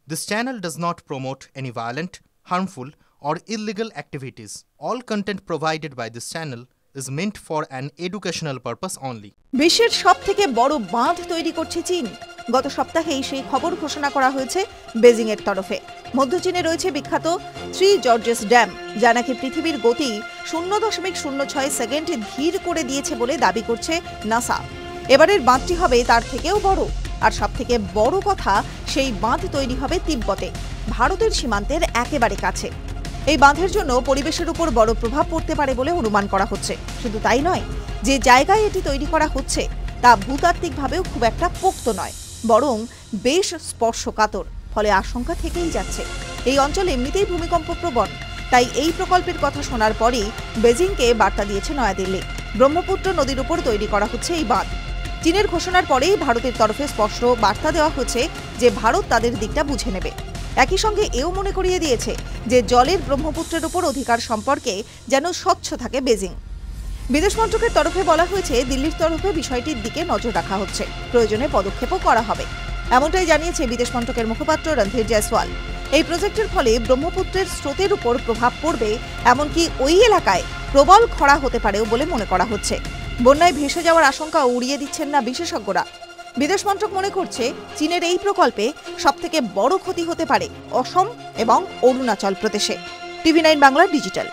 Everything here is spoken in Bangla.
This channel does not promote any violent, harmful, or illegal activities. All content provided by this channel is meant for an educational purpose only. বিশ্বের সবথেকে বড় বাঁধ তৈরি করছে চীন। গত সপ্তাহেই সেই খবর ঘোষণা করা হয়েছে বেজিং এর তরফে। মধ্য চীনে রয়েছে বিখ্যাত থ্রি জর্জেস ড্যাম, যা নাকি পৃথিবীর গতি 0.06 সেকেন্ড ধীর করে দিয়েছে বলে দাবি করছে নাসা। এবারের বাঁধটি হবে তার থেকেও বড়। আর সবথেকে বড় কথা, সেই বাঁধ তৈরি হবে তিব্বতে, ভারতের সীমান্তের একেবারে কাছে। এই বাঁধের জন্য পরিবেশের উপর বড় প্রভাব পড়তে পারে বলে অনুমান করা হচ্ছে। শুধু তাই নয়, যে জায়গায় এটি তৈরি করা হচ্ছে তা ভূতাত্ত্বিকভাবেও খুব একটা পোক্ত নয়, বরং বেশ স্পর্শকাতর। ফলে আশঙ্কা থেকেই যাচ্ছে এই অঞ্চল এমনিতেই ভূমিকম্প প্রবণ। তাই এই প্রকল্পের কথা শোনার পরেই বেজিংকে বার্তা দিয়েছে নয়াদিল্লি। ব্রহ্মপুত্র নদীর উপর তৈরি করা হচ্ছে এই বাঁধ। চীনের ঘোষণার পরেই ভারতের তরফে স্পষ্ট বার্তা দেওয়া হয়েছে যে ভারত তাদের দিকটা বুঝে নেবে। একই সঙ্গে এও মনে করিয়ে দিয়েছে যে জলের ব্রহ্মপুত্রের উপর অধিকার সম্পর্কে যেন স্বচ্ছ থাকে বেজিং। বিদেশ মন্ত্রকের তরফে বলা হয়েছে, দিল্লির তরফে বিষয়টির দিকে নজর রাখা হচ্ছে, প্রয়োজনে পদক্ষেপও করা হবে। এমনটাই জানিয়েছে বিদেশ মন্ত্রকের মুখপাত্র রণধীর জয়সওয়াল। এই প্রজেক্টের ফলে ব্রহ্মপুত্রের স্রোতের উপর প্রভাব পড়বে, এমনকি ওই এলাকায় প্রবল খরা হতে পারেও বলে মনে করা হচ্ছে। বন্যায় ভেসে যাওয়ার আশঙ্কা উড়িয়ে দিচ্ছেন না বিশেষজ্ঞরা। বিদেশ মন্ত্রক মনে করছে, চীনের এই প্রকল্পে সবথেকে বড় ক্ষতি হতে পারে অসম এবং অরুণাচল প্রদেশে। টিভি9 বাংলা ডিজিটাল।